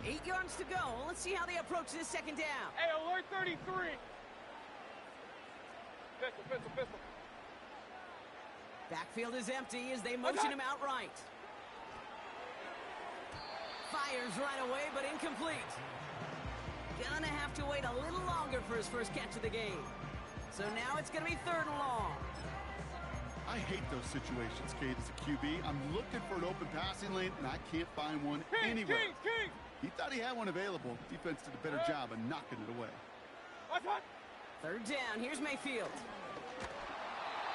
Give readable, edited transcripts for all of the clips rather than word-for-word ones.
8 yards to go. Let's see how they approach this second down. Hey, alert 33. Pistol. Backfield is empty as they motion him outright. Fires right away, but incomplete. Gonna have to wait a little longer for his first catch of the game. So now it's gonna be 3rd and long. I hate those situations, Kate, as a QB. I'm looking for an open passing lane, and I can't find one anywhere. King. He thought he had one available. Defense did a better job of knocking it away. 3rd down. Here's Mayfield.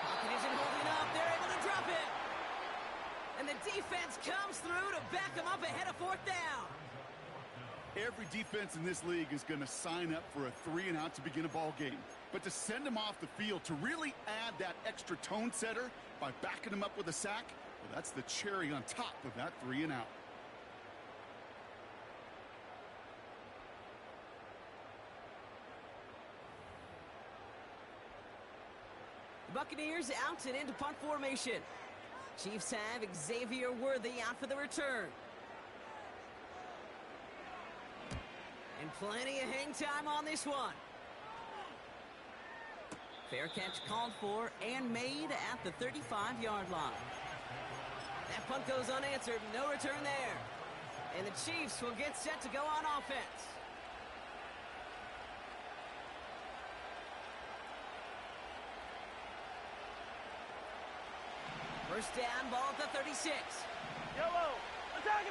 Pocket isn't holding up. They're able to drop it. And the defense comes through to back him up ahead of 4th down. Every defense in this league is going to sign up for a 3-and-out to begin a ball game. But to send him off the field, to really add that extra tone setter by backing him up with a sack, well, that's the cherry on top of that 3-and-out. The Buccaneers out and into punt formation. Chiefs have Xavier Worthy out for the return. And plenty of hang time on this one. Fair catch called for and made at the 35-yard line. That punt goes unanswered. No return there. And the Chiefs will get set to go on offense. First down, ball at the 36. Yellow. Attack.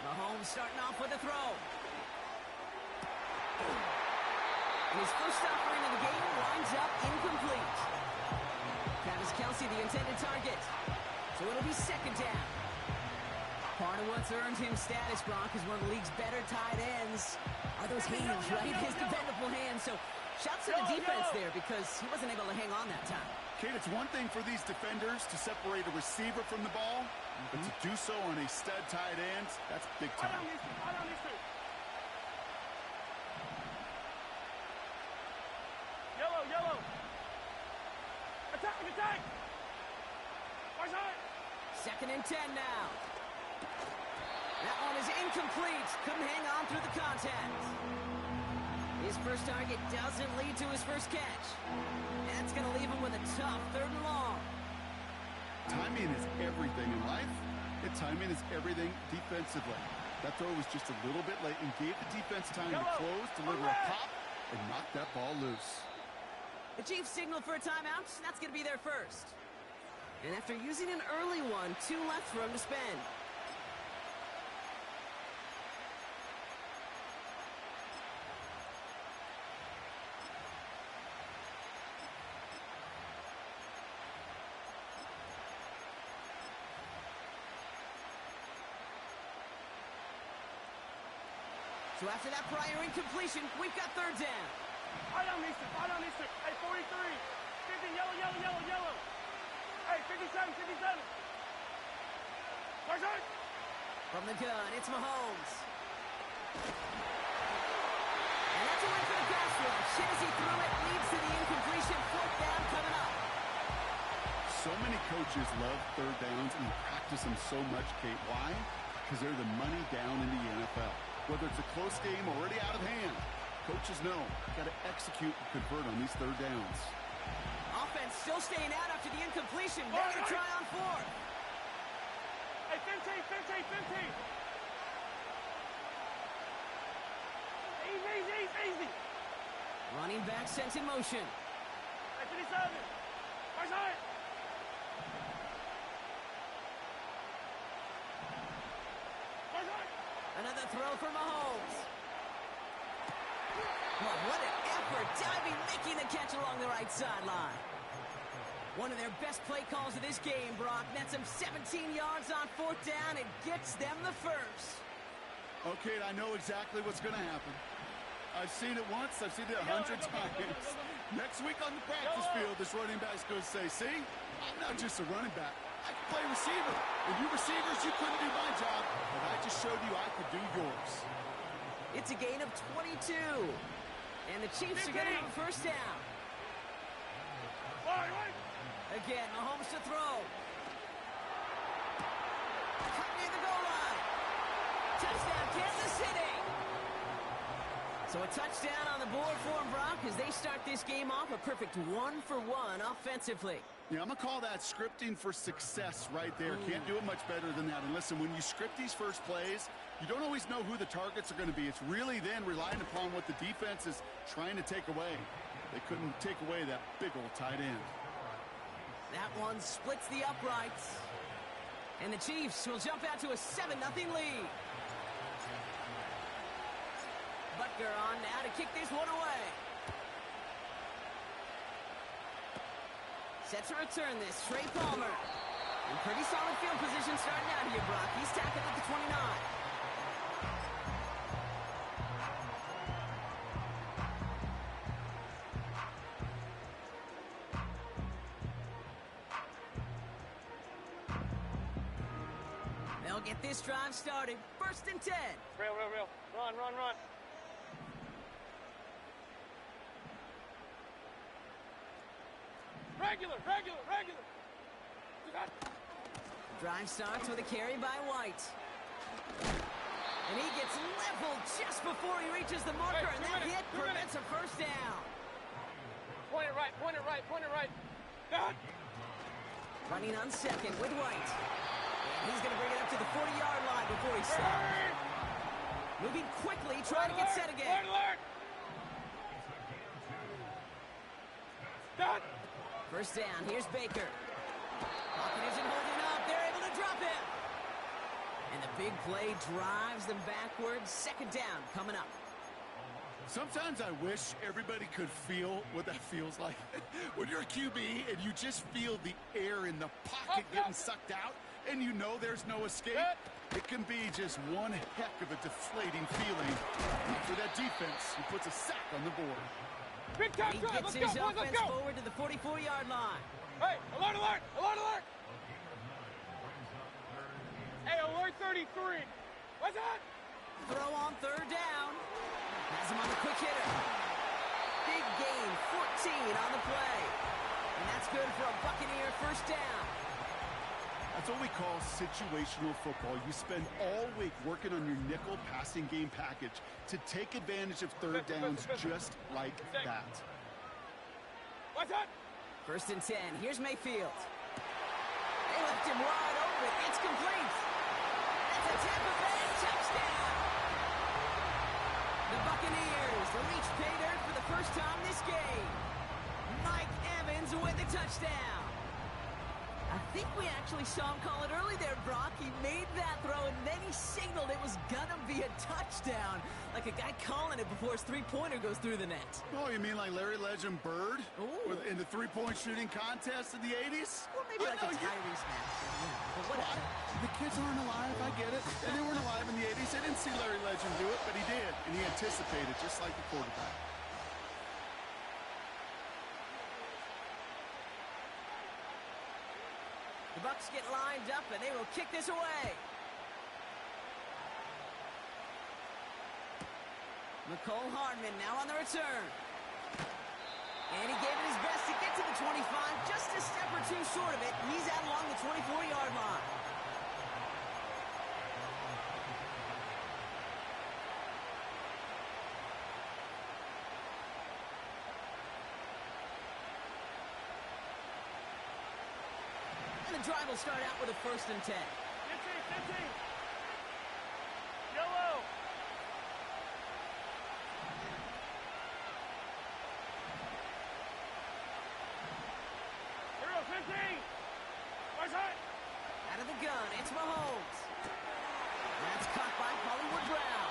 Mahomes starting off with a throw. And his first offering of the game winds up incomplete. Travis Kelce, the intended target. So it'll be 2nd down. Part of what's earned him status, Brock, is one of the league's better tight ends are those hands, right? His dependable hands. So shouts to the defense there because he wasn't able to hang on that time. Kate, it's one thing for these defenders to separate a receiver from the ball, but to do so on a stud tight end, that's big time. I don't need to. Yellow. Attack. 2nd and 10 now. That one is incomplete. Couldn't hang on through the contact. His first target doesn't lead to his first catch. That's going to leave him with a tough 3rd and long. Timing is everything in life, and timing is everything defensively. That throw was just a little bit late and gave the defense time to close, deliver a pop, and knock that ball loose. The Chiefs signal for a timeout. That's going to be their first. And after using an early one, 2 left for him to spend. So after that prior incompletion, we've got 3rd down. I don't need to. Hey, 43. 50, yellow. Hey, 57. From the gun, it's Mahomes. And that's a win for the pass rush. As he threw it, leads to the incompletion. 4th down coming up. So many coaches love 3rd downs and practice them so much, Kate. Why? Because they're the money down in the NFL. Whether it's a close game already out of hand, coaches know got to execute and convert on these 3rd downs. Offense still staying out after the incompletion. They're going to try on 4th. Hey, 15. Easy. Running back sent in motion. Hey, 57. Another throw for Mahomes. Oh, what an effort. Diving, making the catch along the right sideline. One of their best play calls of this game, Brock. Nets them 17 yards on 4th down and gets them the first. Okay, I know exactly what's going to happen. I've seen it once. I've seen it 100 times. Next week on the practice field, this running back's going to say, see, I'm not just a running back. I can play receiver. And you receivers, you couldn't do my job, but I just showed you I could do yours. It's a gain of 22. And the Chiefs are going to have a first down. Again, Mahomes to throw. Cut near the goal line. Touchdown, Kansas City. So a touchdown on the board for them, Brock, as they start this game off a perfect 1-for-1 offensively. Yeah, I'm going to call that scripting for success right there. Can't do it much better than that. And listen, when you script these first plays, you don't always know who the targets are going to be. It's really then relying upon what the defense is trying to take away. They couldn't take away that big old tight end. That one splits the uprights. And the Chiefs will jump out to a 7-0 lead. Butker on now to kick this one away. Set to return this, Trey Palmer. In pretty solid field position starting out here, Brock. He's tackled at the 29. They'll get this drive started. 1st and 10. Real. Run. Regular. Drive starts with a carry by White. And he gets leveled just before he reaches the marker, and that hit prevents a first down. Point it right. Down. Running on 2nd with White. And he's going to bring it up to the 40-yard line before he stops. Moving quickly, trying to get set again. Alert. Down. 1st down, here's Baker. Pocket isn't holding up, they're able to drop him. And the big play drives them backwards. 2nd down coming up. Sometimes I wish everybody could feel what that feels like. When you're a QB and you just feel the air in the pocket getting sucked out and you know there's no escape, it can be just one heck of a deflating feeling. For that defense, he puts a sack on the board. Big time He drive. gets Let's his go, offense let's go. forward to the 44-yard line. Hey, alert. Hey, alert 33. What's that? Throw on 3rd down. Has him on the quick hitter. Big gain, 14 on the play. And that's good for a Buccaneer 1st down. That's what we call situational football. You spend all week working on your nickel passing game package to take advantage of 3rd downs just like that. What's that? 1st and 10. Here's Mayfield. They left him wide open. It's complete. That's a Tampa Bay touchdown. The Buccaneers reach pay dirt for the first time this game. Mike Evans with the touchdown. I think we actually saw him call it early there, Brock. He made that throw, and then he signaled it was going to be a touchdown. Like a guy calling it before his three-pointer goes through the net. Oh, you mean like Larry Legend Bird? In the three-point shooting contest in the 80s? Or maybe like a Tyrese Maxey. Yeah, but whatever. The kids aren't alive, I get it. And they weren't alive in the 80s. They didn't see Larry Legend do it, but he did. And he anticipated, just like the quarterback. The Bucs get lined up, and they will kick this away. McCole Hardman now on the return. And he gave it his best to get to the 25, just a step or two short of it. He's out along the 24-yard line. And the drive will start out with a 1st and 10. 15. Yellow. Here we go, 15. Where's that? Out of the gun, it's Mahomes. That's caught by Hollywood Brown.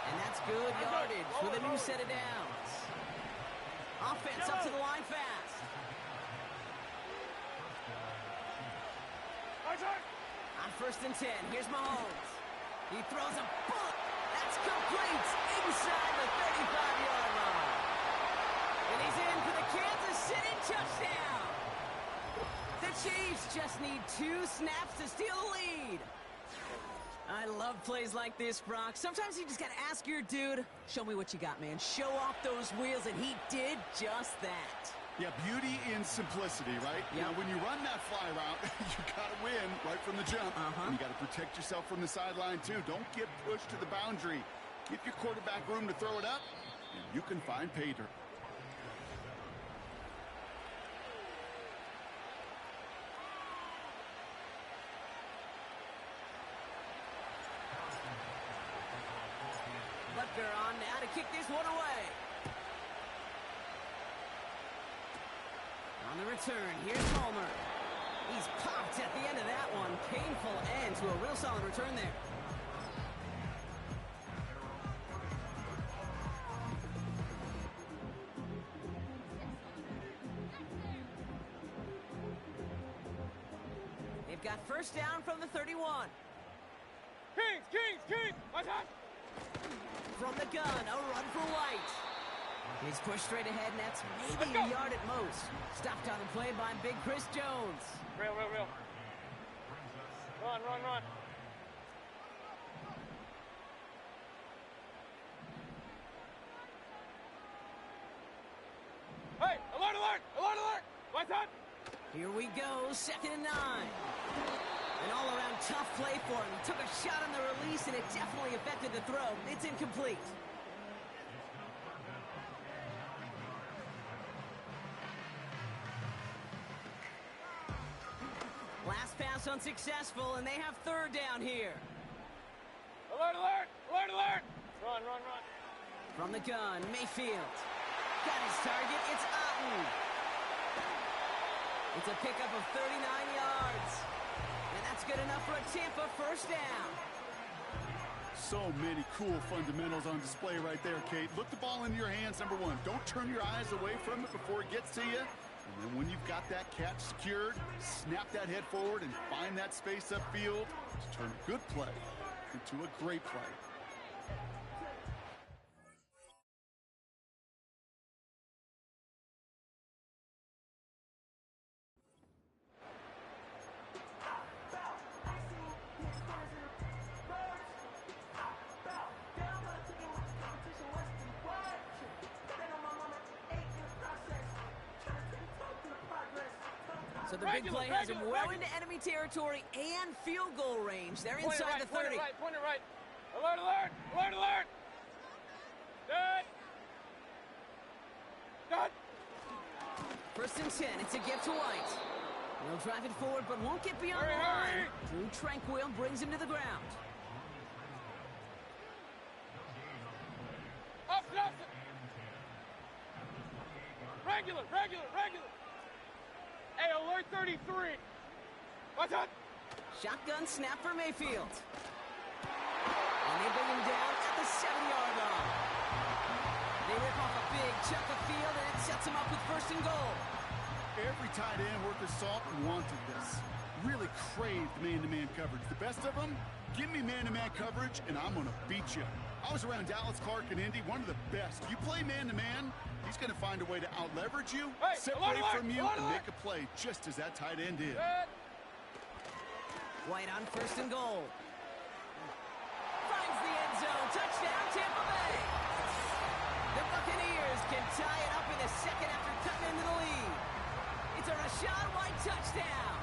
And that's good yardage with a new set of downs. Offense up to the line fast. On 1st and 10, here's Mahomes. He throws a bullet. That's complete inside the 35-yard line. And he's in for the Kansas City touchdown. The Chiefs just need 2 snaps to steal the lead. I love plays like this, Brock. Sometimes you just got to ask your dude, show me what you got, man. Show off those wheels, and he did just that. Yeah, beauty in simplicity, right? Yep. Now, when you run that fly route, you got to win right from the jump. And you got to protect yourself from the sideline, too. Don't get pushed to the boundary. Give your quarterback room to throw it up, and you can find pay dirt. Butker on now to kick this one away. On the return, here's Palmer. He's popped at the end of that one. Painful end to a real solid return there. They've got first down from the 31. Kings! Watch out! From the gun, a run for White. He's pushed straight ahead, and that's maybe a yard at most. Stopped on the play by Big Chris Jones. Real. Run. Hey, alert! Watch out! Here we go, 2nd and 9. An all-around tough play for him. He took a shot on the release, and it definitely affected the throw. It's incomplete. Last pass unsuccessful, and they have 3rd down here. Alert! Run. From the gun, Mayfield. Got his target, it's Otten. It's a pickup of 39 yards. And that's good enough for a Tampa first down. So many cool fundamentals on display right there, Kate. Look the ball into your hands, number one. Don't turn your eyes away from it before it gets to you. And then when you've got that catch secured, snap that head forward and find that space upfield to turn a good play into a great play. So the big play has him well into enemy territory and field goal range. They're inside the 30. Point it right. Alert! Done. 1st and 10. It's a give to White. He'll drive it forward, but won't get beyond the line. Drew Tranquil brings him to the ground. Up. Regular. Hey, alert 33. Watch out. Shotgun snap for Mayfield. And they bring him down at the 7-yard line. They rip off a big chunk of field, and it sets him up with 1st and goal. Every tight end worth his salt wanted this. Really craved man-to-man coverage. The best of them, give me man-to-man coverage, and I'm going to beat you. I was around Dallas Clark and Indy, one of the best. You play man-to-man, he's going to find a way to out-leverage you, separate from you, and make a play just as that tight end did. White on 1st and goal. Finds the end zone. Touchdown, Tampa Bay. The Buccaneers can tie it up in the 2nd after cutting into the lead. It's a Rachaad White touchdown.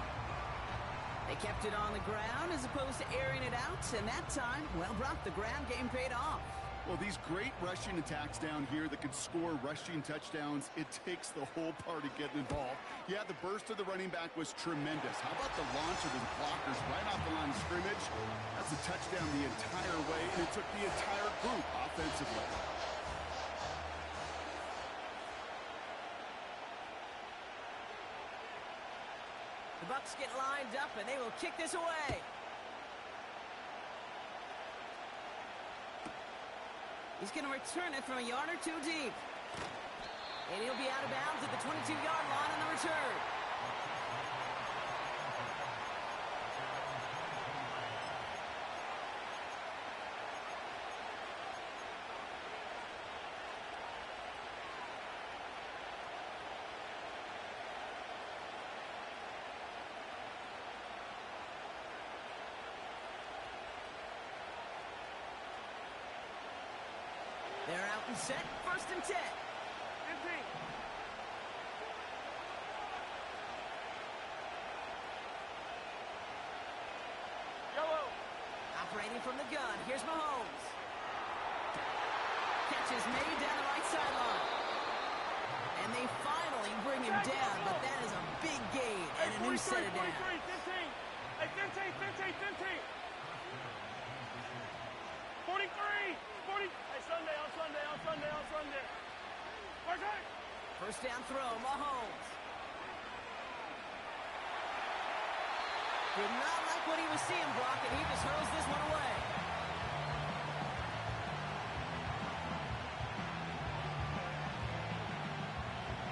They kept it on the ground as opposed to airing it out, and that time, well, Brock, the ground game paid off. Well, these great rushing attacks down here that can score rushing touchdowns, it takes the whole party getting involved. Yeah, the burst of the running back was tremendous. How about the launch of his blockers right off the line of scrimmage? That's a touchdown the entire way, and it took the entire group offensively. The Bucs get lined up, and they will kick this away. He's going to return it from a yard or 2 deep. And he'll be out of bounds at the 22-yard line on the return. They're out and set, 1st and 10. Hiding from the gun. Here's Mahomes. Catch is made down the right sideline. And they finally bring him down, but that is a big gain and a new set of downs. 15. Hey, 15. 43. 40. Hey, Sunday. First down throw, Mahomes. Did not like what he was seeing, Brock, and he just hurls this one away.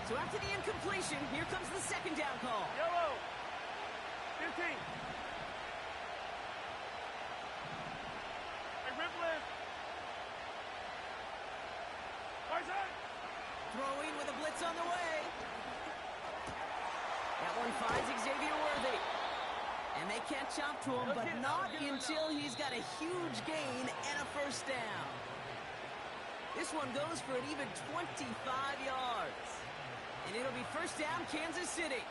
So after the incompletion, here comes the second down call. Yellow. 15. Hey, Ripley. Isaac. Throwing with a blitz on the way. That one finds Xavier Worthy. And they catch up to him, but not until he's got a huge gain and a first down. This one goes for an even 25 yards. And it'll be first down, Kansas City.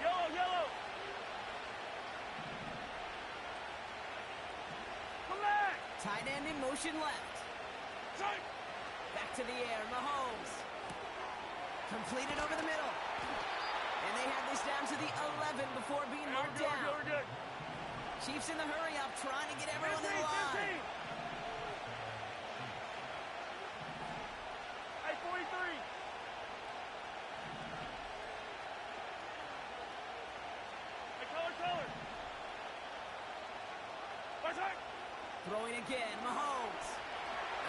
Yellow. Come back. Tight end in motion left. Back to the air, Mahomes. Completed over the middle. And they have this down to the 11 before being marked down. We're good. Chiefs in the hurry up, trying to get everyone in line. 15. Hey, 43. Hey, color. Isaac. Throwing again, Mahomes.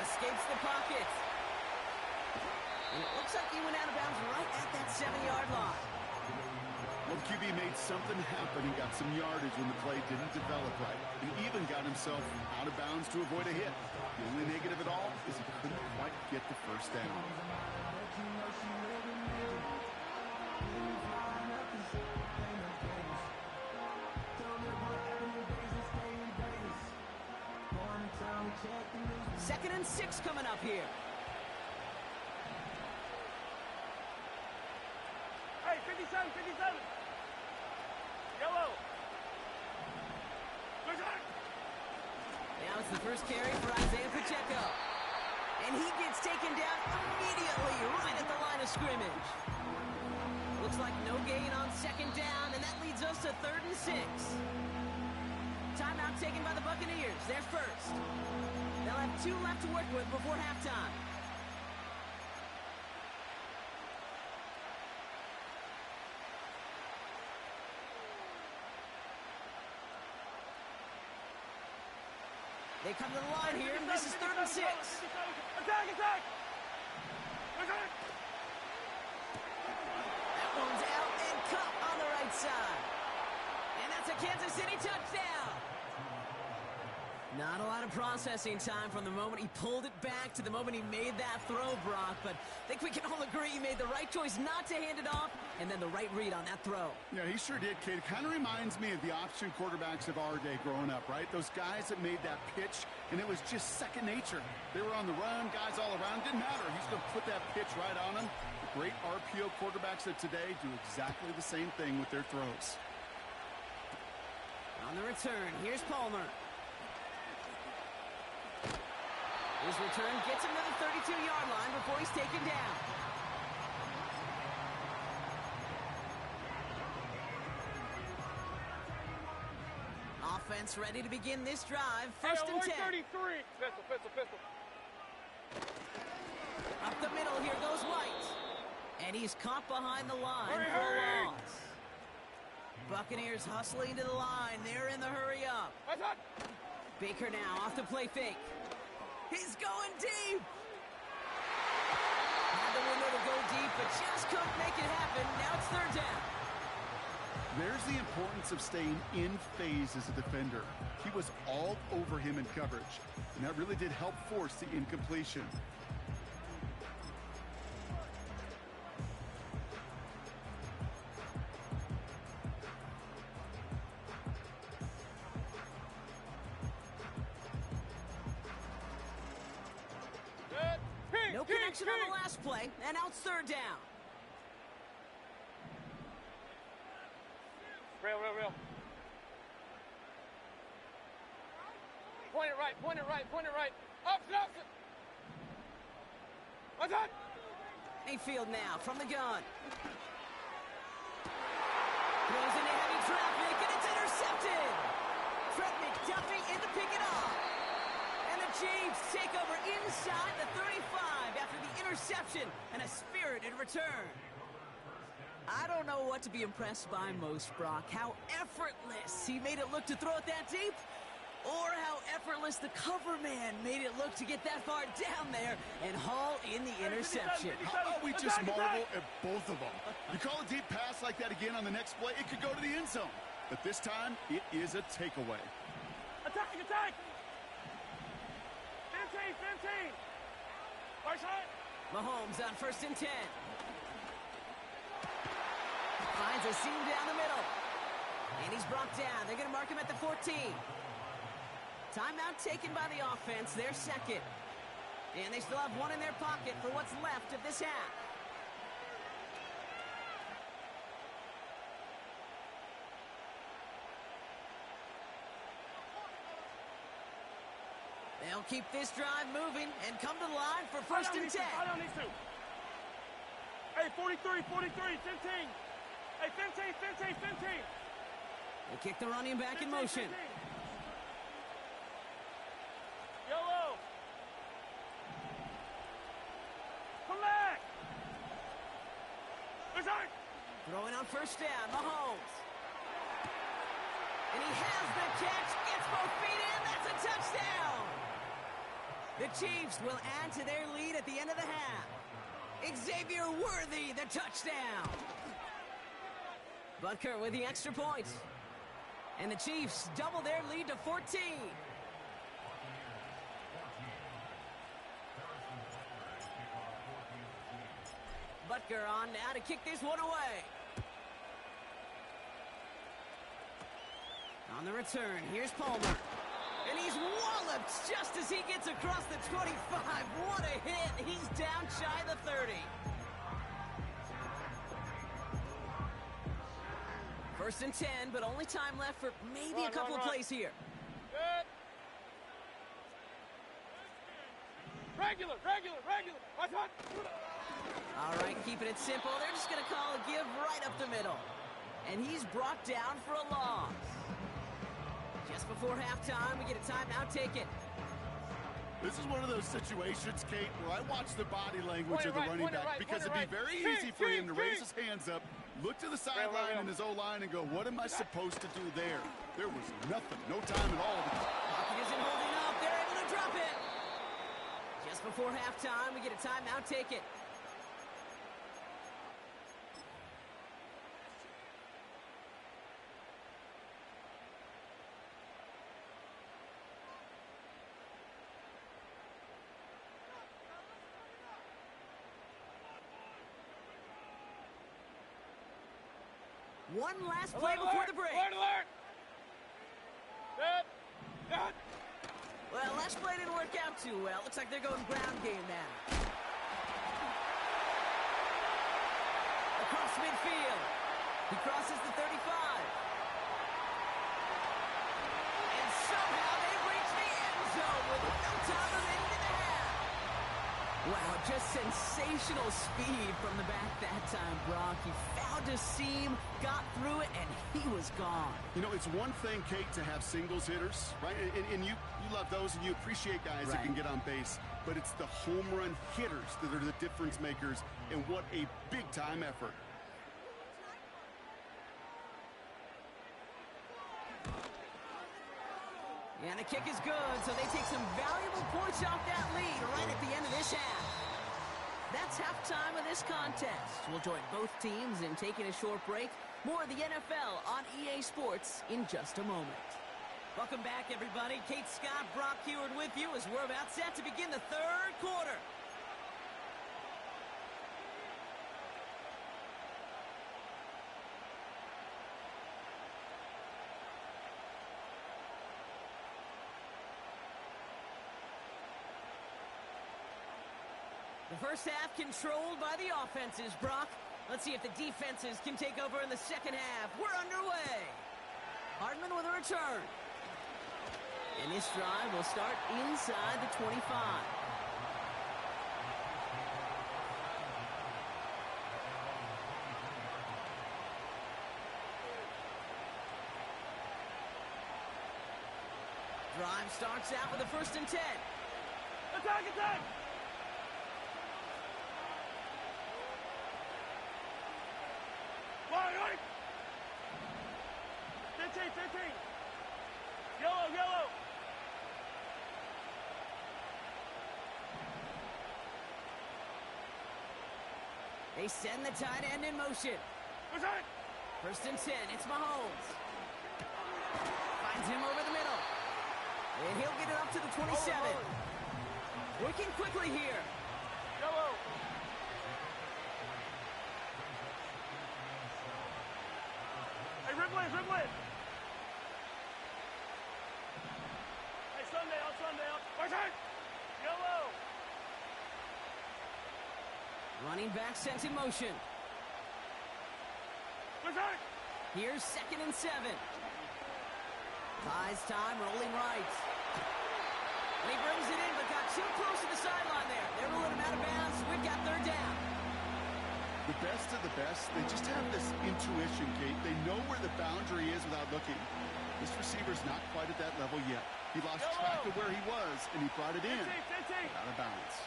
Escapes the pocket. And it looks like he went out of bounds right at that 7-yard line. Well, QB made something happen. He got some yardage when the play didn't develop right. He even got himself out of bounds to avoid a hit. The only negative at all is he couldn't quite get the first down. Second and 6 coming up here. Hey, 57. Yellow. Now it's the first carry for Isaiah Pacheco. And he gets taken down immediately right at the line of scrimmage. Looks like no gain on second down, and that leads us to 3rd and 6. Timeout taken by the Buccaneers. They're first. They'll have 2 left to work with before halftime. They come to the line here, and this is 3rd and 6. Attack! That one's out and cut on the right side. And that's a Kansas City touchdown. Not a lot of processing time from the moment he pulled it back to the moment he made that throw, Brock. But I think we can all agree he made the right choice not to hand it off, and then the right read on that throw. Yeah, he sure did, kid. Kind of reminds me of the option quarterbacks of our day growing up, right? Those guys that made that pitch, and it was just second nature. They were on the run, guys all around. Didn't matter. He's going to put that pitch right on them. The great RPO quarterbacks of today do exactly the same thing with their throws. On the return, here's Palmer. His return gets him to the 32-yard line before he's taken down. Offense ready to begin this drive. First and 10. 33. Pistol. Up the middle, here goes White. And he's caught behind the line for a loss. Buccaneers hustling to the line. They're in the hurry up. Baker now off the play fake. He's going deep. Had the window to go deep, but just couldn't make it happen. Now it's 3rd down. There's the importance of staying in phase as a defender. He was all over him in coverage, and that really did help force the incompletion. No connection on the last play, and now it's 3rd down. Real. point it right, point it right, point it right. Opposite, opposite. What's that? Mayfield now from the gun. Throws into heavy traffic, and it's intercepted. Fred McDuffie in to pick it off. And the Chiefs take over inside the 35 after the interception and a spirited return. I don't know what to be impressed by most, Brock. How effortless he made it look to throw it that deep, or how effortless the cover man made it look to get that far down there and haul in the interception. How about we just marvel at both of them? You call a deep pass like that again on the next play, it could go to the end zone. But this time, it is a takeaway. Attack, attack! 15. Right side. Mahomes on 1st and 10. Finds a seam down the middle. And he's brought down. They're going to mark him at the 14. Timeout taken by the offense, their second. And they still have one in their pocket for what's left of this half. They'll keep this drive moving and come to the line for 1st and 10. I don't need to. Hey, 43, 15. Hey, 15. They kick the running back in motion. 15. Yellow. Come back. Return. Throwing on 1st down, Mahomes. And he has the catch, gets both feet in, that's a touchdown! The Chiefs will add to their lead at the end of the half. Xavier Worthy, the touchdown! Butker with the extra point. And the Chiefs double their lead to 14. Butker on now to kick this one away. On the return, here's Palmer. And he's walloped just as he gets across the 25. What a hit. He's down shy of the 30. 1st and 10, but only time left for maybe a couple of plays here. Good. Regular. Watch out. All right, keeping it simple. They're just going to call a give right up the middle. And he's brought down for a loss. Just before halftime, we get a timeout taken. This is one of those situations, Kate, where I watch the body language of the running back because it'd be very easy for him to raise his hands up, look to the sideline and his O-line and go, what am I supposed to do there? There was nothing, no time at all. Pocket isn't holding up. They're able to drop it. Just before halftime, we get a timeout taken. One last play before the break. Alert! Good. Well, last play didn't work out too well. Looks like they're going ground game now. Across midfield. He crosses the 35. And somehow they've reached the end zone with no time remaining in the half. Wow, just sensational speed from the back that time, Brock. He found a seam, got through it, and he was gone. You know, it's one thing, Kate, to have singles hitters, right? And you love those and you appreciate guys that can get on base. But it's the home run hitters that are the difference makers, and what a big-time effort. And the kick is good, so they take some valuable points off that lead right at the end of this half. That's halftime of this contest. We'll join both teams in taking a short break. More of the NFL on EA Sports in just a moment. Welcome back, everybody. Kate Scott, Brock Heward with you as we're about set to begin the third quarter. The first half controlled by the offenses, Brock. Let's see if the defenses can take over in the second half. We're underway. Hardman with a return. And this drive will start inside the 25. Drive starts out with a 1st and 10. Attack, attack! Right! 15, 15. Yellow, yellow. They send the tight end in motion. Attack! 1st and 10, it's Mahomes. Finds him over the middle. And he'll get it up to the 27. Working quickly here. Yellow. Hey, Ripley, Ripley. Hey, Sunday out, Sunday out. Attack! Yellow. Running back sent in motion. Attack! Here's 2nd and 7. Buys time, rolling right. And he brings it in, but got too close to the sideline there. They were let him out of bounds. We've got 3rd down. The best of the best, they just have this intuition, Kate. They know where the boundary is without looking. This receiver's not quite at that level yet. He lost track of where he was, and he brought it in. 15. Out of bounds.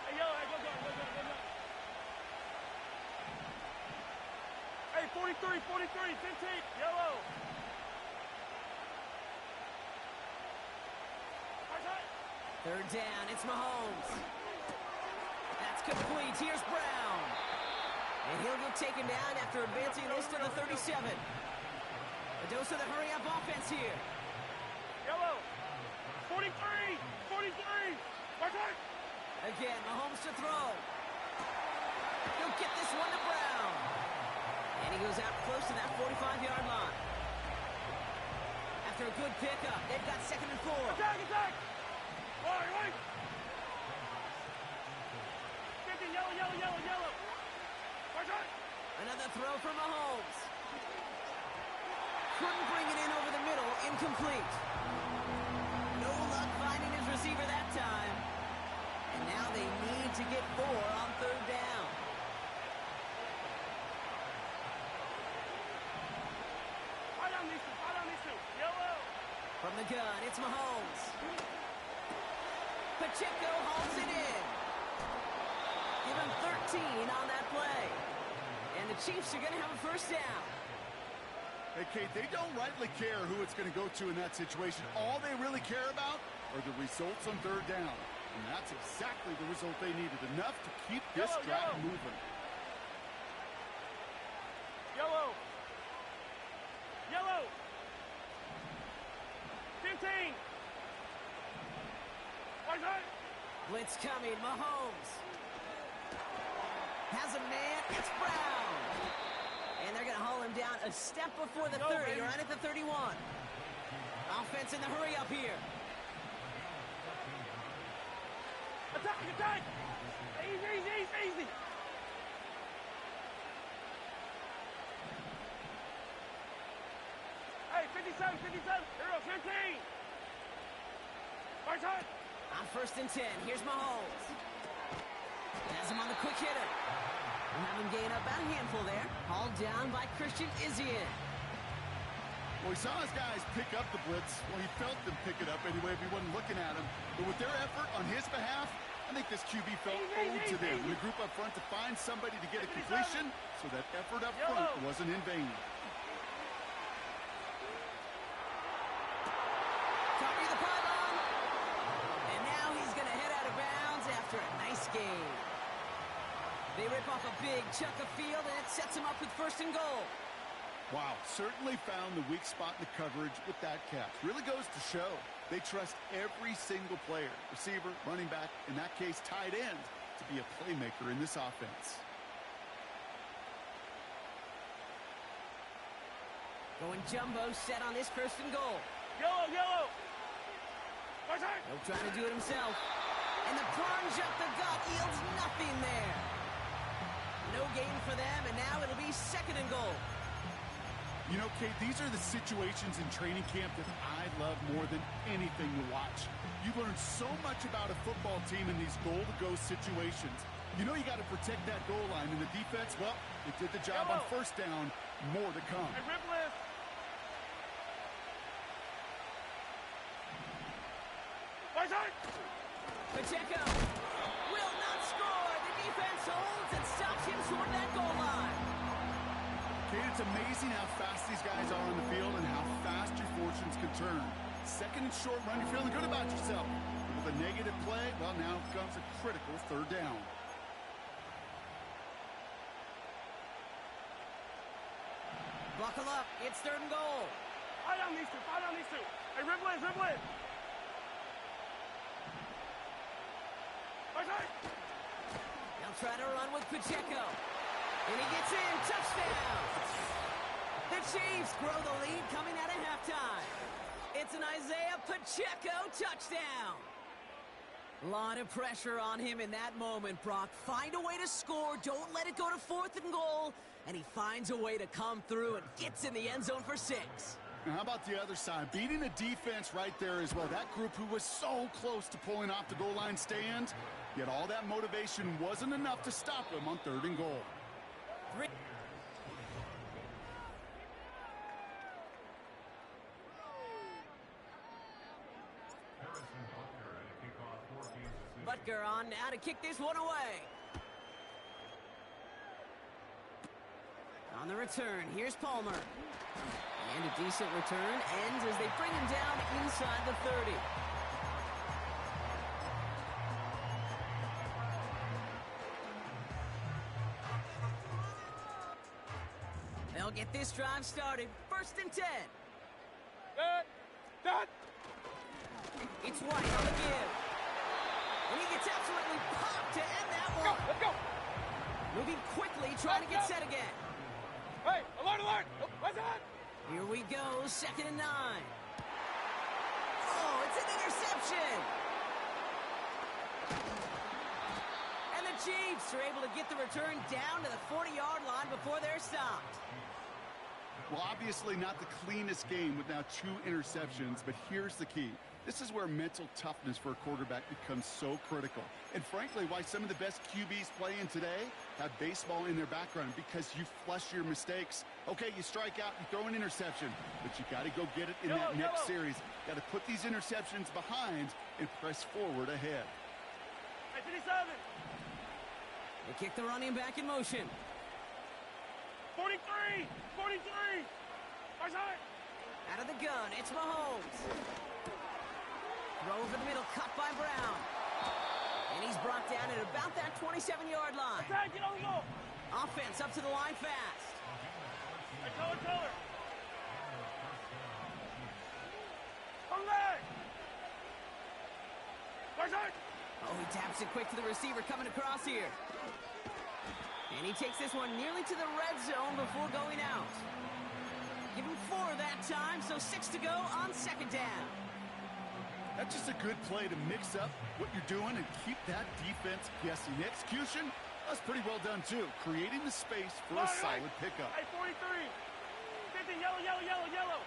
Hey, yellow, hey, go. Hey, 43, 15, yellow. Attack! 3rd down, it's Mahomes. That's complete. Here's Brown. And he'll get taken down after advancing this to the 37. A dose of the hurry-up offense here. Yellow. 43. Attack! Again, Mahomes to throw. He'll get this one to Brown. And he goes out close to that 45-yard line. After a good pickup, they've got 2nd and 4. Attack! Right! 15, yellow. Attack! Another throw for Mahomes. Couldn't bring it in over the middle. Incomplete. No luck finding his receiver that time. And now they need to get 4 on 3rd down. Right on these two. Yellow. From the gun, it's Mahomes. Pacheco hauls it in. Give him 13 on that play. And the Chiefs are going to have a 1st down. Hey, Kate, they don't rightly care who it's going to go to in that situation. All they really care about are the results on 3rd down. And that's exactly the result they needed. Enough to keep this drive moving. Yellow. 15. Attack! Blitz coming, Mahomes. Has a man, it's Brown. And they're going to haul him down a step before the 30, right at the 31. Offense in the hurry up here. Attack! Easy. Hey, 57. Here we go, 15. Attack! On 1st and 10, here's Mahomes. Has him on the quick hitter. We'll have him gain up about a handful there. Hauled down by Christian Izien. Well, he saw his guys pick up the blitz. Well, he felt them pick it up anyway if he wasn't looking at him. But with their effort on his behalf, I think this QB felt owed to them. And the group up front to find somebody to get a completion, so that effort up front wasn't in vain. Top of the pylon. And now he's going to head out of bounds after a nice game. They rip off a big chunk of field, and it sets him up with 1st and goal. Wow, certainly found the weak spot in the coverage with that catch. Really goes to show they trust every single player, receiver, running back, in that case, tight end, to be a playmaker in this offense. Going jumbo set on this 1st and goal. Yellow. Attack! He'll try to do it himself. And the plunge up the gut yields nothing there. No gain for them, and now it'll be 2nd and goal. You know, Kate, these are the situations in training camp that I love more than anything to watch. You learn so much about a football team in these goal-to-go situations. You know you got to protect that goal line, and the defense, well, it did the job on first down. More to come. Hey, rip list. Pacheco will not score. The defense holds and stops him short of that goal line. Kate, it's amazing how fast these guys are on the field and how fast your fortunes can turn. Second and short run, you're feeling good about yourself. With a negative play, well, now comes a critical third down. Buckle up. It's third and goal. Fight on these two. Fight on these two. Hey, rip list. Rip list. They'll try to run with Pacheco. And he gets in. Touchdown. The Chiefs grow the lead coming out of halftime. It's an Isaiah Pacheco touchdown. A lot of pressure on him in that moment, Brock. Find a way to score. Don't let it go to fourth and goal. And he finds a way to come through and gets in the end zone for 6. Now, how about the other side? Beating a defense right there as well. That group who was so close to pulling off the goal line stand, yet all that motivation wasn't enough to stop them on third and goal. Butker on now to kick this one away. On the return, here's Palmer. And a decent return ends as they bring him down inside the 30. They'll get this drive started. First and 10. It's White on the give. And he gets absolutely popped to end that one. Let's go. Moving quickly, trying to get set again. Hey, alert. What's that? Here we go, second and 9. Oh, it's an interception. And the Chiefs are able to get the return down to the 40-yard line before they're stopped. Well, obviously not the cleanest game with now 2 interceptions, but here's the key. This is where mental toughness for a quarterback becomes so critical. And frankly, why some of the best QBs playing today have baseball in their background, because you flush your mistakes. Okay, you strike out, you throw an interception, but you got to go get it in that next series. Got to put these interceptions behind and press forward ahead. Hey, 57. They kick the running back in motion. 43. Right side. Out of the gun, it's Mahomes. Throw over the middle, cut by Brown. And he's brought down at about that 27-yard line. Attack, get on the goal. Offense up to the line fast. Hey, Teller. Come back. Right side. Oh, he taps it quick to the receiver coming across here. And he takes this one nearly to the red zone before going out. Give him 4 that time, so 6 to go on second down. That's just a good play to mix up what you're doing and keep that defense guessing. The execution, that's pretty well done, too. Creating the space for a solid pickup. Hey, 43. 50, yellow.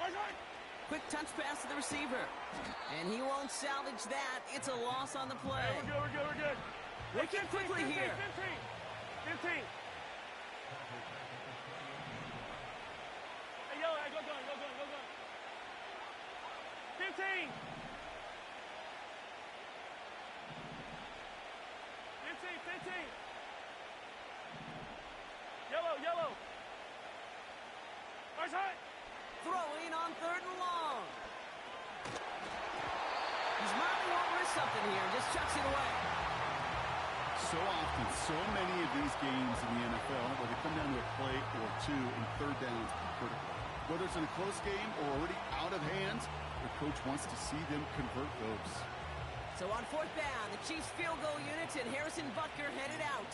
Right. Quick touch pass to the receiver. And he won't salvage that. It's a loss on the play. Hey, we're good. Looking quickly here. 15. Hey, yellow, go gun. 15. 15. Yellow. Right side. Throwing on third and long. He's might won't risk something here. Just chucks it away. So often, so many of these games in the NFL where they come down to a play or 2 and third downs are critical. Whether it's in a close game or already out of hands, the coach wants to see them convert those. So on fourth down, the Chiefs field goal units and Harrison Butker headed out.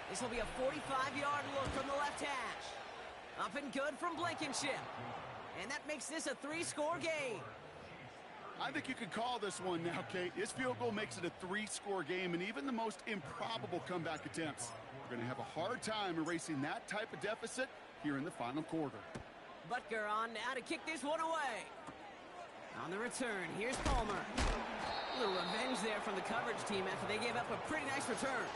This will be a 45-yard look from the left hash. Up and good from Blankenship. And that makes this a 3-score game. I think you could call this one now, Kate. This field goal makes it a 3-score game, and even the most improbable comeback attempts are going to have a hard time erasing that type of deficit here in the final quarter. Butker on now to kick this one away. On the return, here's Palmer. A little revenge there from the coverage team after they gave up a pretty nice return.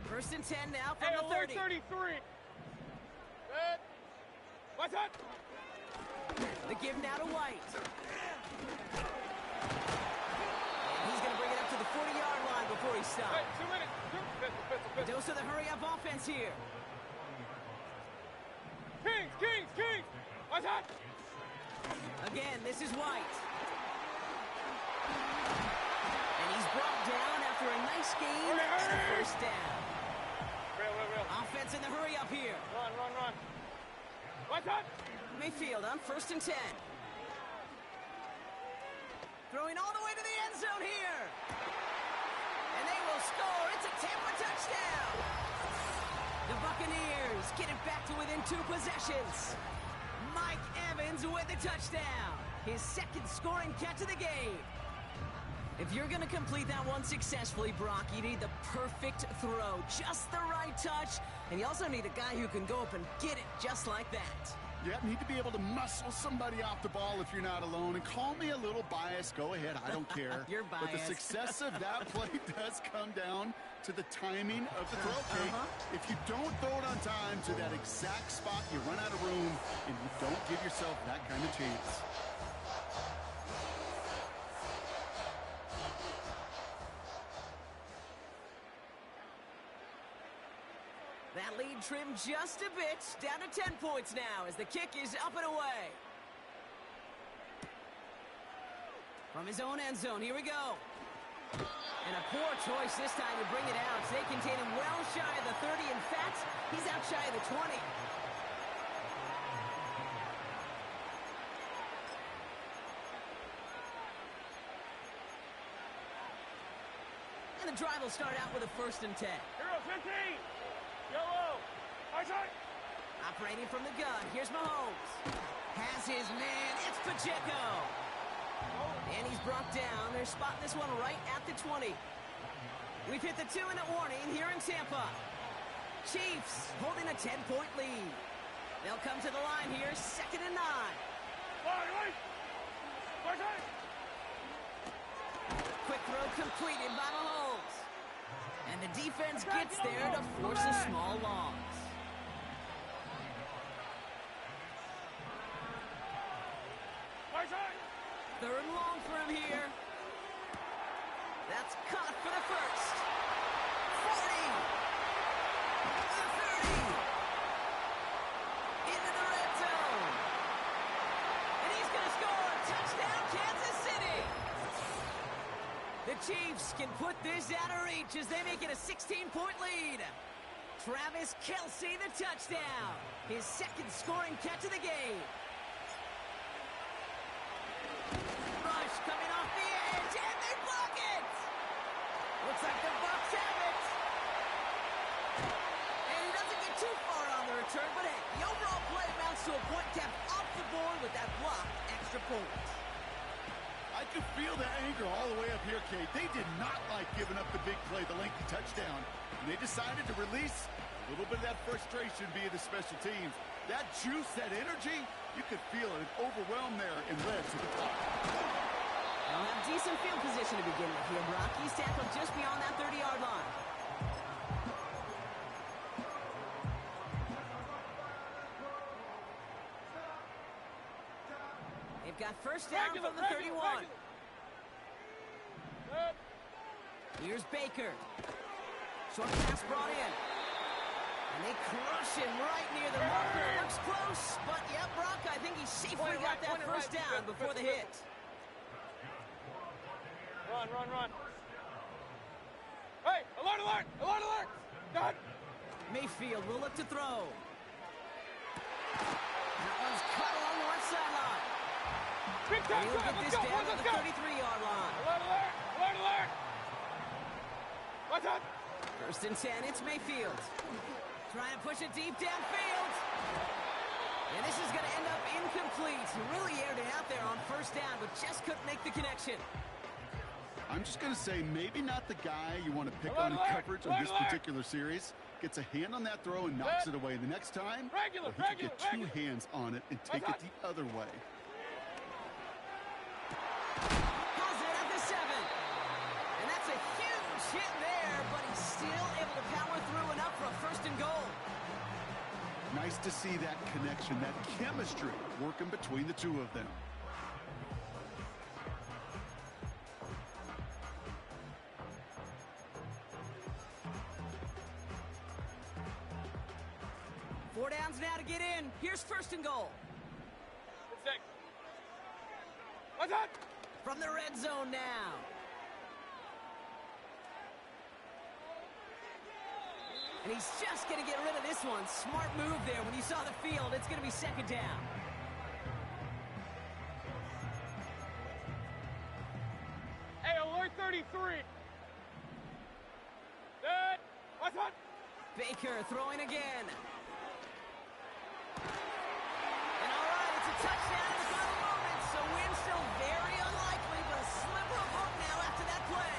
First and 10 now from the 30. 33. Good. What's up? The give now to White. And he's going to bring it up to the 40-yard line before he stops. Hey, 2 minutes. A dose of the hurry-up offense here. Kings. What's up? Again, this is White. And he's brought down after a nice gain and a first down. Real. Offense in the hurry-up here. Run. What's up? Mayfield on first and 10. Throwing all the way to the end zone here. And they will score. It's a Tampa touchdown. The Buccaneers get it back to within 2 possessions. Mike Evans with the touchdown. His second scoring catch of the game. If you're going to complete that one successfully, Brock, you need the perfect throw. Just the right touch. And you also need a guy who can go up and get it just like that. Yeah, need to be able to muscle somebody off the ball if you're not alone. And call me a little biased. Go ahead. I don't care. You're biased. But the success of that play does come down to the timing of the throw, Kate. If you don't throw it on time to that exact spot, you run out of room, and you don't give yourself that kind of chance. That lead trimmed just a bit, down to 10 points now as the kick is up and away. From his own end zone, here we go. And a poor choice this time to bring it out. They contain him well shy of the 30. In fact, he's out shy of the 20. And the drive will start out with a first and 10. Hero 15. Yellow. Eyesight. Operating from the gun, here's Mahomes. Has his man, it's Pacheco. And he's brought down. They're spotting this one right at the 20. We've hit the 2-minute warning here in Tampa. Chiefs holding a 10-point lead. They'll come to the line here, 2nd and 9. Quick throw completed by Mahomes. And the defense gets there to force a small loss. Third and long for him here. That's caught for the first. 40. The 30. Into the red zone. And he's going to score. Touchdown, Kansas City. The Chiefs can put this out of reach as they make it a 16-point lead. Travis Kelce, the touchdown. His second scoring catch of the game. Rush coming off the edge, and they block it. Looks like the Bucs have it. And he doesn't get too far on the return, but hey, the overall play amounts to a point kept off the board with that blocked extra point. I could feel the anger all the way up here, Kate. They did not like giving up the big play, the lengthy touchdown. And they decided to release a little bit of that frustration via the special teams. That juice, that energy, you could feel it. It overwhelmed there and led to the block. They'll have decent field position to begin with here, Brock. He's tackled just beyond that 30-yard line. They've got first down from the 31. Here's Baker. Short pass brought in. And they crush him right near the marker. It looks close, but yeah, Brock, I think he safely got that first down before the hit. Run. Hey, alert! Done. Mayfield will look to throw. That one's cut along the left sideline. Big time He'll get this down to the 33-yard line. Alert! What's up? First and 10, it's Mayfield. Trying to push it deep downfield. And this is going to end up incomplete. He really aired it out there on first down, but just couldn't make the connection. I'm just going to say maybe not the guy you want to pick on in coverage on this particular series. Gets a hand on that throw and knocks it away. The next time, he can get two hands on it and take it the other way. How's it at the 7? And that's a huge hit there, but he's still able to power through enough for a 1st and goal. Nice to see that connection, that chemistry working between the two of them. Four downs now to get in. Here's 1st and goal. 6. What's that? From the red zone now. And he's just going to get rid of this one. Smart move there. When you saw the field, it's going to be 2nd down. Hey, alert 33. Good. What's that? Baker throwing again. And all right, it's a touchdown in the final moments. So win still very unlikely, but a sliver of hope now after that play.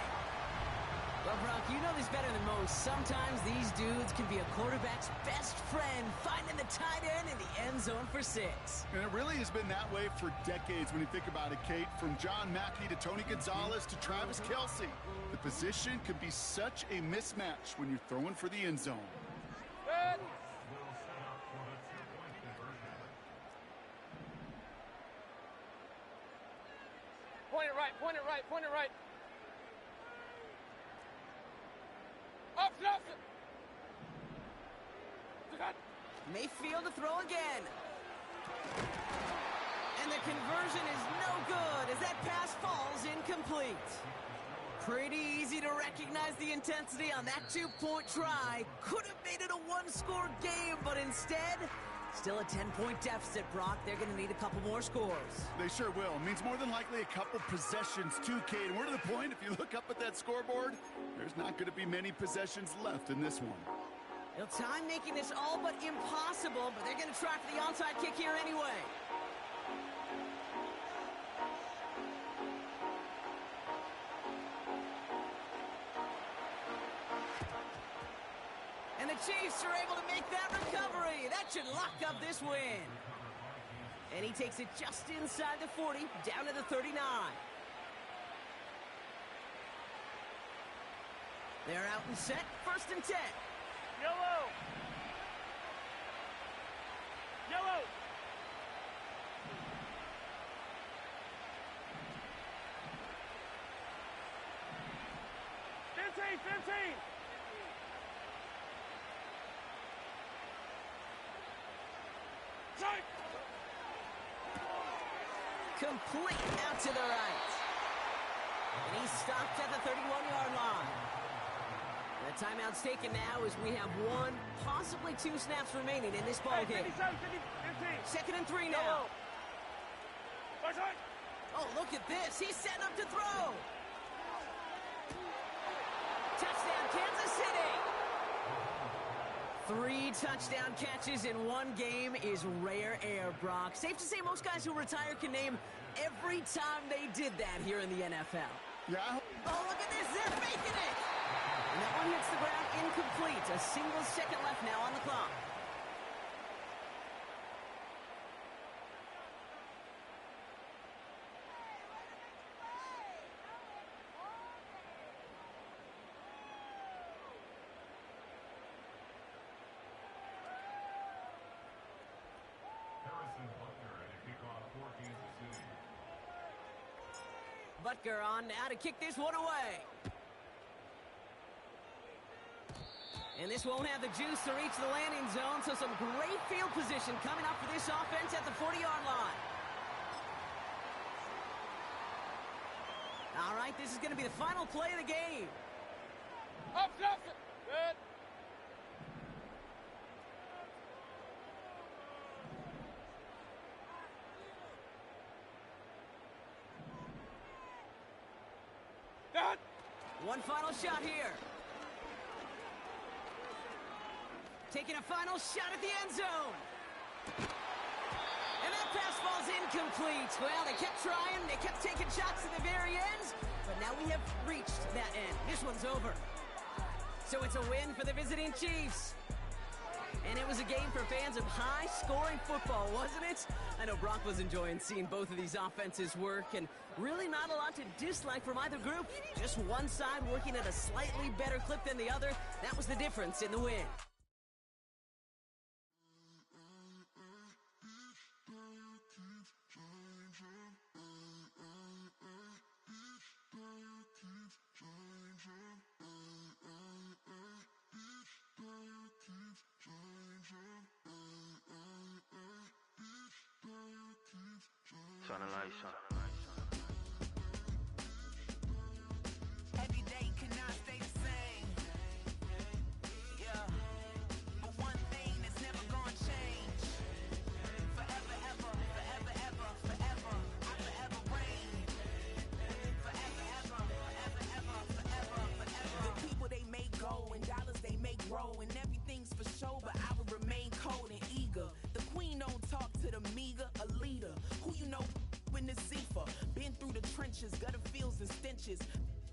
Well, Brock, you know this better than most. Sometimes these dudes can be a quarterback's best friend, finding the tight end in the end zone for 6. And it really has been that way for decades when you think about it, Kate. From John Mackey to Tony Gonzalez to Travis Kelce. The position can be such a mismatch when you're throwing for the end zone. Good. Point it right, point it right, point it right. Option, option. Mayfield to throw again. And the conversion is no good as that pass falls incomplete. Pretty easy to recognize the intensity on that 2-point try. Could have made it a 1-score game, but instead, still a 10-point deficit, Brock. They're going to need a couple more scores. They sure will. Means more than likely a couple possessions too, Kate. And we're to the point, if you look up at that scoreboard, there's not going to be many possessions left in this one. Well, time making this all but impossible, but they're going to try for the onside kick here anyway. And the Chiefs are able to make that recovery. That should lock up this win. And he takes it just inside the 40, down to the 39. They're out and set, 1st and 10. Yellow. Yellow. Fifteen. Strike. Complete out to the right. And he's stopped at the 31-yard line. The timeout's taken now as we have 1, possibly 2 snaps remaining in this ball game. 2nd and 3 now. Oh, look at this. He's setting up to throw. Touchdown, Kansas City. 3 touchdown catches in 1 game is rare air, Brock. Safe to say most guys who retire can name every time they did that here in the NFL. Yeah. Oh, look at this. They're faking it. And that one hits the ground incomplete. A single second left now on the clock. Butker on now to kick this one away. And this won't have the juice to reach the landing zone, so some great field position coming up for this offense at the 40-yard line. All right, this is going to be the final play of the game. Up, good. Done. One final shot here. Taking a final shot at the end zone. And that pass falls ball's incomplete. Well, they kept trying, they kept taking shots to the very end, but now we have reached that end. This one's over. So it's a win for the visiting Chiefs. And it was a game for fans of high-scoring football, wasn't it? I know Brock was enjoying seeing both of these offenses work, and really not a lot to dislike from either group. Just one side working at a slightly better clip than the other. That was the difference in the win. Turn the lights on. Every day cannot stay the same. Yeah. But one thing that's never gonna change. Forever, ever, forever, ever, forever. I forever reign. Forever, ever, forever, ever, forever, forever. The people they make go and dollars they make grow, and everything's for show, but I will remain cold and eager. The queen don't talk to the meager, a leader. Who you know in the Zephyr? Been through the trenches, gutter fields and stenches.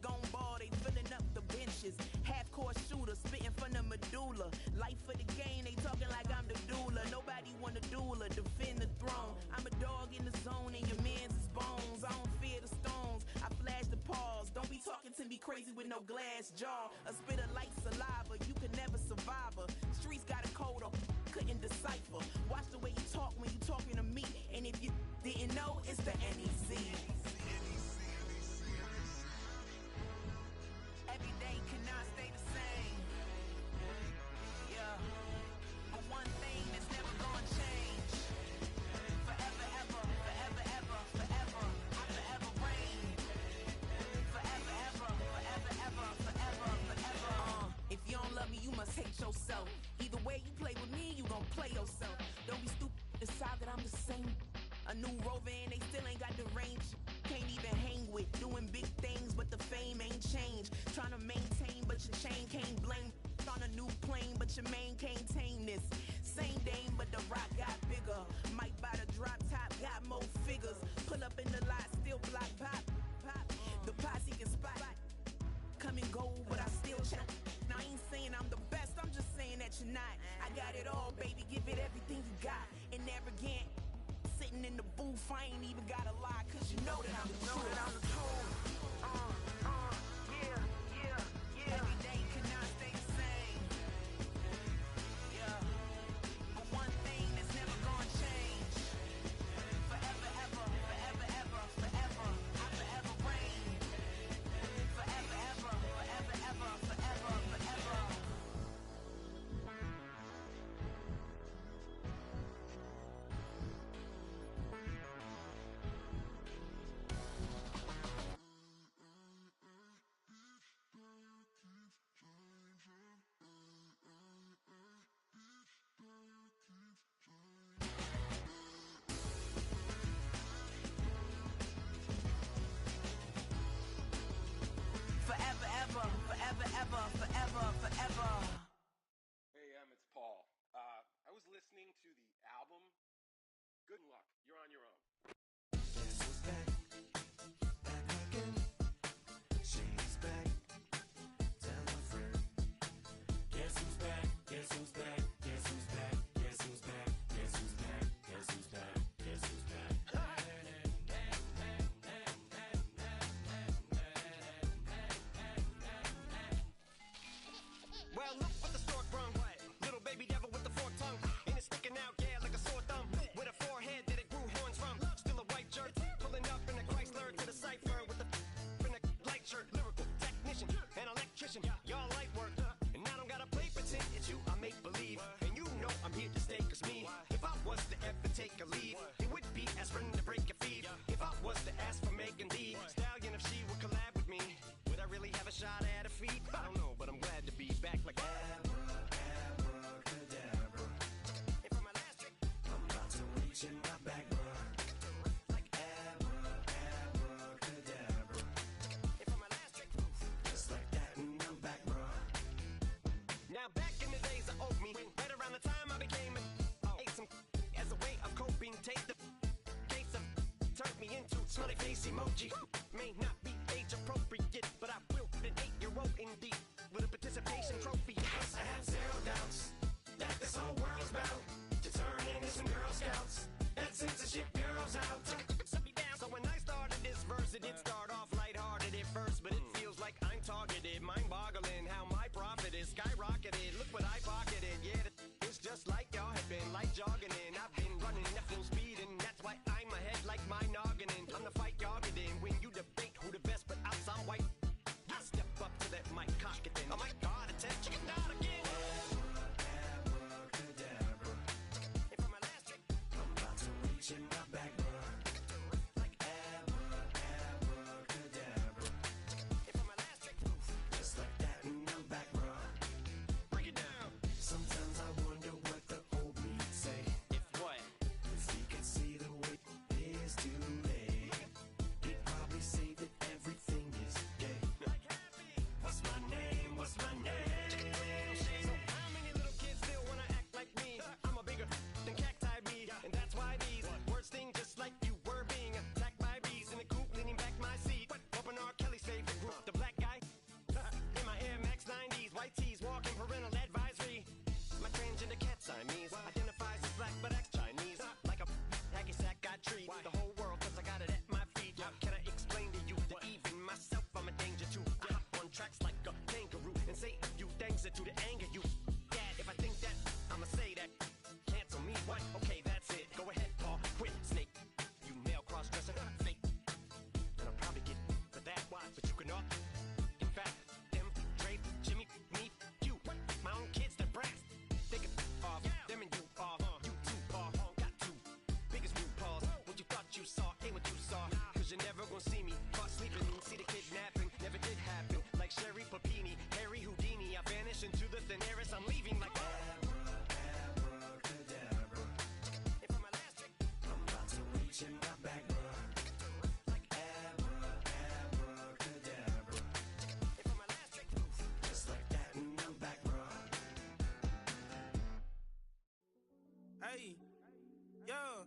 Gone ball, they filling up the benches. Half-court shooter, spitting from the medulla. Life for the game, they talking like I'm the doula. Nobody want a doula, defend the throne. I'm a dog in the zone and your man's is bones. I don't fear the stones, I flash the paws. Don't be talking to me crazy with no glass jaw. A spit of light saliva, you can never survive her. Streets got a code up, couldn't decipher. Watch the way you talk when you talking to me. And if you didn't know, it's the NEC. Every day cannot stay the same. Yeah. But one thing that's never gonna change. Forever, ever, forever, ever, forever. I forever reign. Forever, ever, forever, ever, forever, forever. If you don't love me, you must hate yourself. Either way you play with me, you gon' play yourself. Don't be stupid, decide that I'm the same. A new rover and they still ain't got the range. Can't even hang with, doing big things, but the fame ain't changed. Trying to maintain, but your chain can't blame. On a new plane, but your main can't tame this. Same dame, but the rock got bigger. Might buy the drop top, got more figures. Pull up in the lot, still block pop, pop. The posse can spot. Come and go, but I still check. Now I ain't saying I'm the best, I'm just saying that you're not. I got it all, baby, give it everything you got. And arrogant, sitting in the booth, I ain't even gotta lie, cause you know that I'm the truth. Yeah. Every day cannot stay the same. Yeah. But one thing that's never gonna change. Forever, ever, forever, ever, forever. I forever reign. Forever, ever, forever, ever, forever, forever. Forever, ever, forever, ever, forever, forever. Hey, it's Paul. I was listening to the album. Good luck. You're on your own. Guess who's back? Back again. She's back. Tell a friend. Guess who's back? Guess who's back? Guess who's back? Guess who's back? Guess who's back? Guess who's back? Guess who's back? Well, look what the stork brung. Little baby devil with the forked tongue. And it's sticking out, yeah, like a sore thumb. With a forehead that it grew horns from. Still emoji. May not be age appropriate, but I will an 8-year-old indeed with a participation trophy. Plus I have zero doubts that this whole world's bound to turn into some Girl Scouts. That censorship bureau's out. Set me down. So when I started this verse, it did start off lighthearted at first, but it feels like I'm targeted. Mind-boggling how my profit is skyrocketed. Look what I pocketed. Yeah, it's just like y'all have been like jogging in. I've been running at full speed, and that's why I'm ahead like my noggin. I'm the fight y'all get in when you debate who the best, but I'm some white. I step up to that mic, cock it then. Oh my God, attention, not again. Abracadabra. And for my last trick, I'm about to reach in my back, bro. Like abracadabra. And for my last trick, just like that, and I'm back, bro. Break it down. Sometimes I wonder what the old me say. If what? If he could see the way it is today, he'd probably say that everything is gay. What's my name? What's my name? So how many little kids still wanna act like me? I'm a bigger than cacti bee, and that's why these words sting just like you were being attacked by bees in the coop, leaning back my seat. Open R. Kelly's favorite group, the black guy. In my Air Max 90s, white tees, walking parental advisory. My transgender cat Siamese identifies as black but acts Chinese. Like a hacky sack I treat the whole world cause I got it at my feet. How can I explain to you that even myself I'm a danger to? I hop on tracks like a kangaroo and say a few things that to the anger you. Dad, if I think that, I'ma say that. Cancel me, what? Okay, that's it. Go ahead, Paul. Quit, snake. You male cross-dresser, fake. And I'll probably get for that, why? But you can all. In fact, them, Dre, Jimmy, me, you. My own kids, they're brass. They could off. Them and you are. You too, Paul. Got two. Biggest root paws. What you thought you saw ain't what you saw. Cause you're never gonna see me caught sleeping. See the kidnapping. Never did happen. Like Sherry Papini, Harry Houdini. I vanish into the thin air as I'm leaving like abracadabra. And for my last trick, I'm about to reach in my back, bro. Like abracadabra. And for my last trick, just like that, and I'm back, bro. Hey, yo,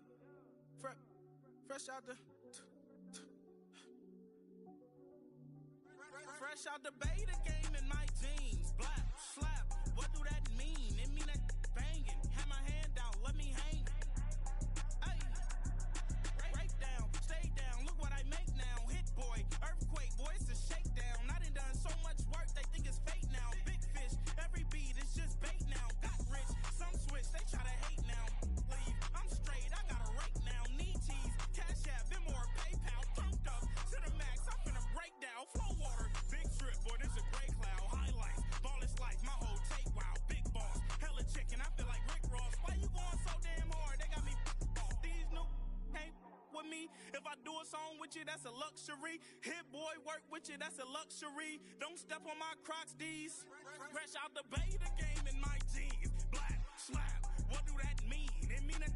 fresh out the fresh out the beta game in my jeans. Black slap, what do that mean? It mean that banging. Have my hand out, let me hang. Hey, break down, stay down. Look what I make now. Hit boy, earthquake, boy, it's a shakedown. I done so much work, they think it's fake now. Big fish, every beat is just bait now. Got rich, some switch, they try to hate now. Leave, I'm straight, I got a rake now. Need cheese, cash app, them or PayPal. Pumped up to the max, I'm finna break down. Flow water, big trip, boy, this a gray cloud. Highlights, ball is life, my whole take wild. Big boss, hella chicken, I feel like Rick Ross. Why you going so damn hard? They got me off. These new can't with me. If I do a song with you, that's a luxury. Hit boy, work with you, that's a luxury. Don't step on my Crocs, D's. Fresh out the beta game in my jeans. Black slap, what do that mean? It mean that